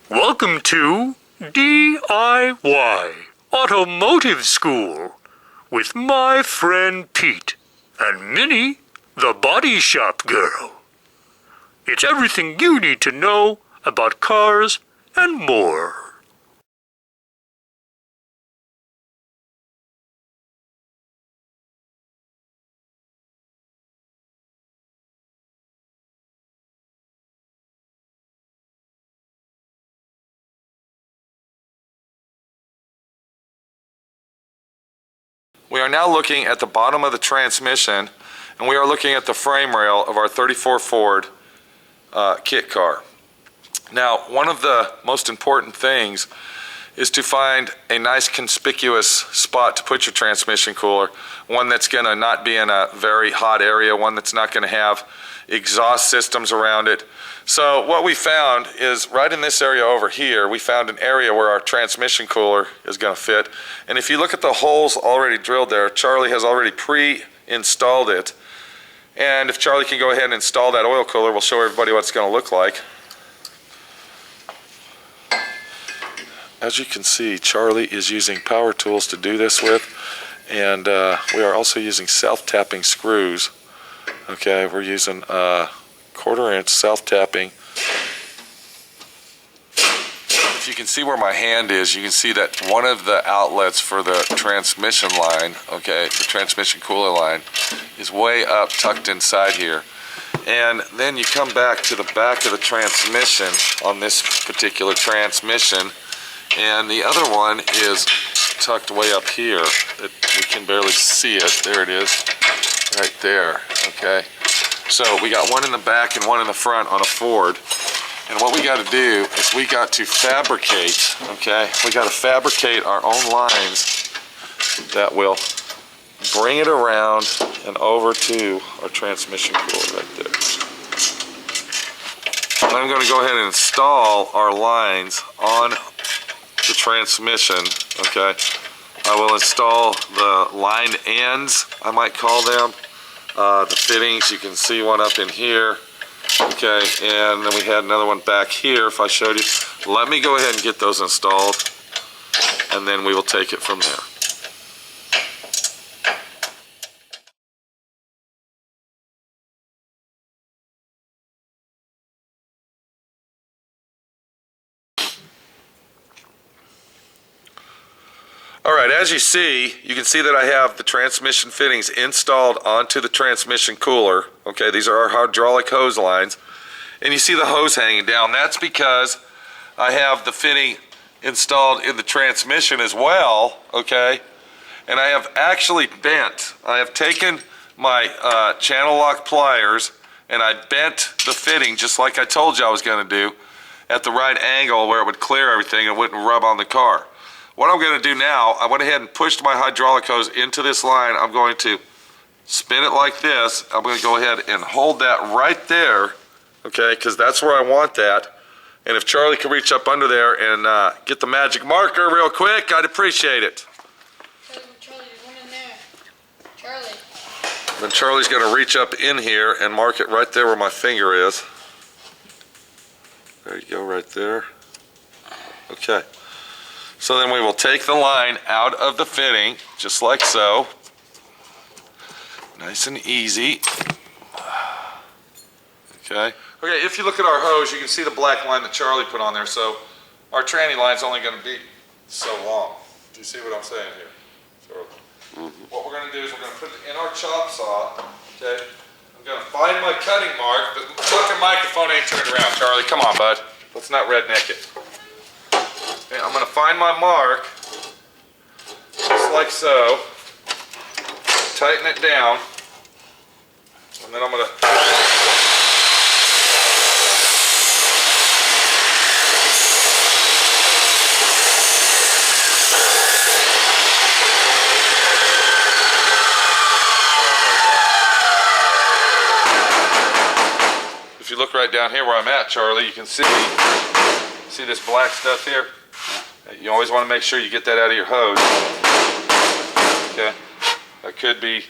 Welcome to D.I.Y. Automotive School with my friend Pete and Minnie, the body shop girl. It's everything you need to know about cars and more. We are now looking at the bottom of the transmission, and we are looking at the frame rail of our 34 Ford kit car. Now, one of the most important things is to find a nice conspicuous spot to put your transmission cooler, one that's going to not be in a very hot area, one that's not going to have exhaust systems around it. So what we found is right in this area over here, we found an area where our transmission cooler is going to fit. And if you look at the holes already drilled there, Charlie has already pre-installed it. And if Charlie can go ahead and install that oil cooler, we'll show everybody what it's going to look like. As you can see, Charlie is using power tools to do this with, and we are also using self-tapping screws. Okay, we're using 1/4 inch self-tapping. If you can see where my hand is, you can see that one of the outlets for the transmission line, okay, the transmission cooler line, is way up tucked inside here. And then you come back to the back of the transmission on this particular transmission, and the other one is tucked way up here. We can barely see it. There it is, right there, okay? So we got one in the back and one in the front on a Ford. And what we got to do is we got to fabricate, okay? We got to fabricate our own lines that will bring it around and over to our transmission cooler right there. I'm going to go ahead and install our lines on the transmission, okay? I will install the lined ends, I might call them. The fittings, you can see one up in here, okay, and then we had another one back here if I showed you. Let me go ahead and get those installed, and then we will take it from there. Alright, as you can see that I have the transmission fittings installed onto the transmission cooler. Okay, these are our hydraulic hose lines. And you see the hose hanging down. That's because I have the fitting installed in the transmission as well, okay? And I have actually I have taken my channel lock pliers and I bent the fitting just like I told you I was going to do at the right angle where it would clear everything and it wouldn't rub on the car. What I'm going to do now, I went ahead and pushed my hydraulic hose into this line. I'm going to spin it like this. I'm going to go ahead and hold that right there, okay, because that's where I want that. And if Charlie could reach up under there and get the magic marker real quick, I'd appreciate it. Charlie, there's one in there. Charlie. Then Charlie's going to reach up in here and mark it right there where my finger is. There you go, right there. Okay. So then we will take the line out of the fitting, just like so. Nice and easy. Okay. Okay, if you look at our hose, you can see the black line that Charlie put on there. So our tranny line's only going to be so long. Do you see what I'm saying here? Charlie? What we're going to do is we're going to put it in our chop saw. Okay. I'm going to find my cutting mark. The fucking microphone ain't turned around, Charlie. Come on, bud. Let's not redneck it. Okay, I'm going to find my mark, just like so, tighten it down, and then I'm going to if you look right down here where I'm at, Charlie, you can see this black stuff here? You always want to make sure you get that out of your hose. Okay, that could be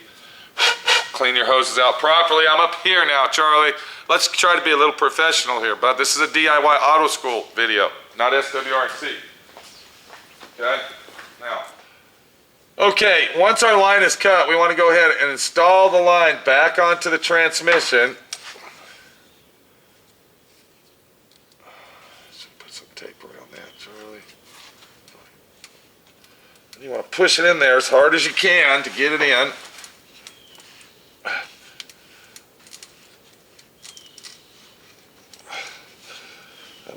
clean your hoses out properly. I'm up here now, Charlie. Let's try to be a little professional here, bud. This is a DIY auto school video, not SWRC. Okay? Now. Okay, once our line is cut, we want to go ahead and install the line back onto the transmission. Should put some tape around that, Charlie. And you want to push it in there as hard as you can to get it in.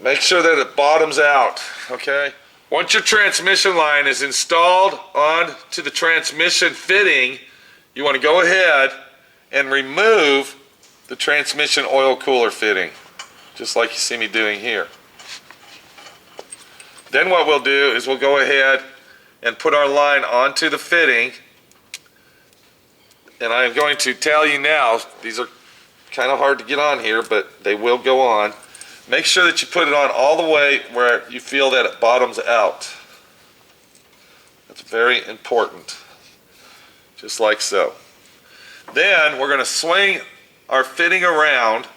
Make sure that it bottoms out, okay? Once your transmission line is installed onto the transmission fitting, you want to go ahead and remove the transmission oil cooler fitting, just like you see me doing here. Then what we'll do is we'll go ahead and put our line onto the fitting, and I am going to tell you now, these are kind of hard to get on here, but they will go on. Make sure that you put it on all the way where you feel that it bottoms out. That's very important. Just like so. Then we're going to swing our fitting around,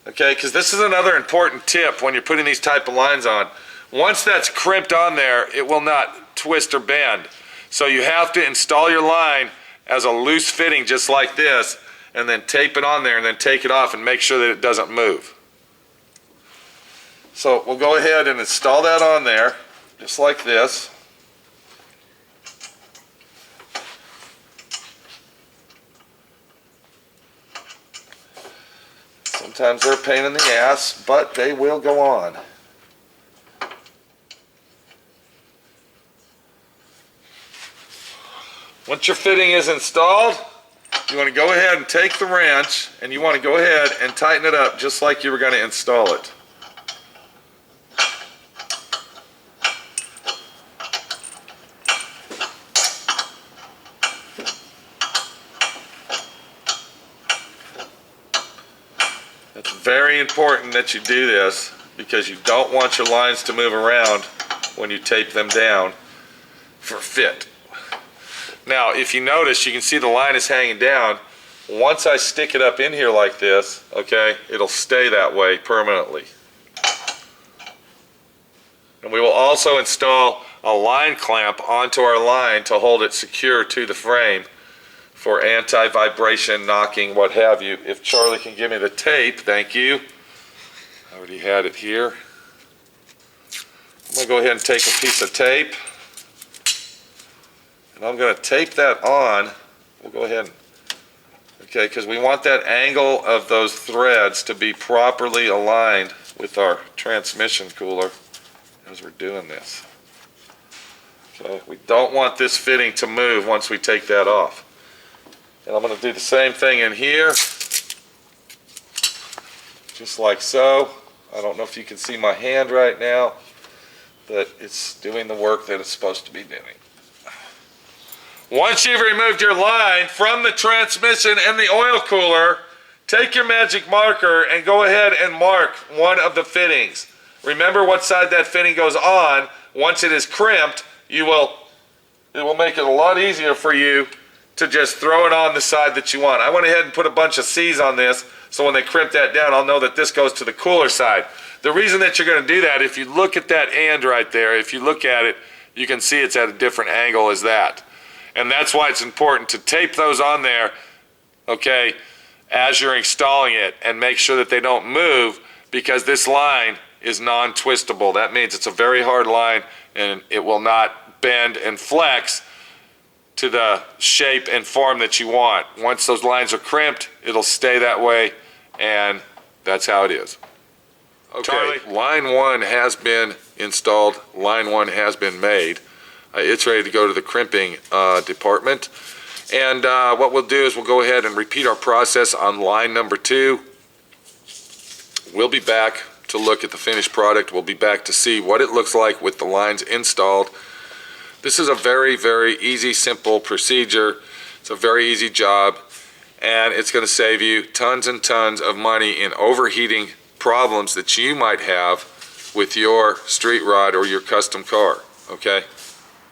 okay, because this is another important tip when you're putting these type of lines on. Once that's crimped on there, it will not twist or bend. So you have to install your line as a loose fitting just like this, and then tape it on there and then take it off and make sure that it doesn't move. So we'll go ahead and install that on there, just like this. Sometimes they're a pain in the ass, but they will go on. Once your fitting is installed, you want to go ahead and take the wrench and you want to go ahead and tighten it up just like you were going to install it. It's very important that you do this because you don't want your lines to move around when you tape them down for fit. Now, if you notice, you can see the line is hanging down. Once I stick it up in here like this, okay, it'll stay that way permanently. And we will also install a line clamp onto our line to hold it secure to the frame for anti-vibration, knocking, what have you. If Charlie can give me the tape, thank you. I already had it here. I'm going to go ahead and take a piece of tape. And I'm going to tape that on. We'll go ahead and, okay, because we want that angle of those threads to be properly aligned with our transmission cooler as we're doing this. Okay, we don't want this fitting to move once we take that off. And I'm going to do the same thing in here, just like so. I don't know if you can see my hand right now, but it's doing the work that it's supposed to be doing. Once you've removed your line from the transmission and the oil cooler, take your magic marker and go ahead and mark one of the fittings. Remember what side that fitting goes on. Once it is crimped, it will make it a lot easier for you to just throw it on the side that you want. I went ahead and put a bunch of C's on this, so when they crimp that down, I'll know that this goes to the cooler side. The reason that you're going to do that, if you look at that end right there, if you look at it, you can see it's at a different angle as that. And that's why it's important to tape those on there, okay, as you're installing it, and make sure that they don't move, because this line is non-twistable. That means it's a very hard line and it will not bend and flex to the shape and form that you want. Once those lines are crimped, it'll stay that way, and that's how it is. Okay, Charlie, line 1 has been installed, line 1 has been made. It's ready to go to the crimping department. And what we'll do is we'll go ahead and repeat our process on line number 2. We'll be back to look at the finished product. We'll be back to see what it looks like with the lines installed. This is a very, very easy, simple procedure. It's a very easy job, and it's going to save you tons and tons of money in overheating problems that you might have with your street rod or your custom car, okay?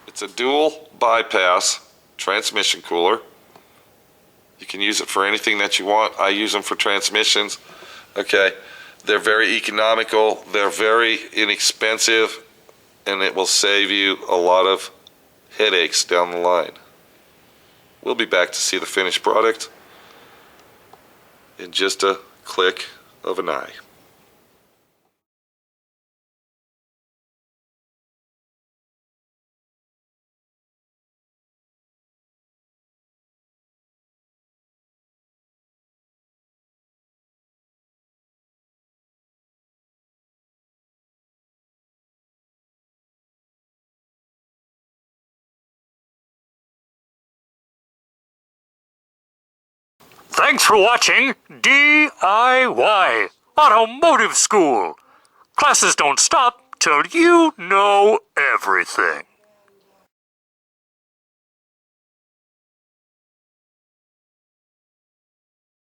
It's a dual bypass transmission cooler. You can use it for anything that you want. I use them for transmissions. Okay, they're very economical, they're very inexpensive, and it will save you a lot of headaches down the line. We'll be back to see the finished product in just a click of an eye. Thanks for watching D.I.Y. Automotive School. Classes don't stop till you know everything.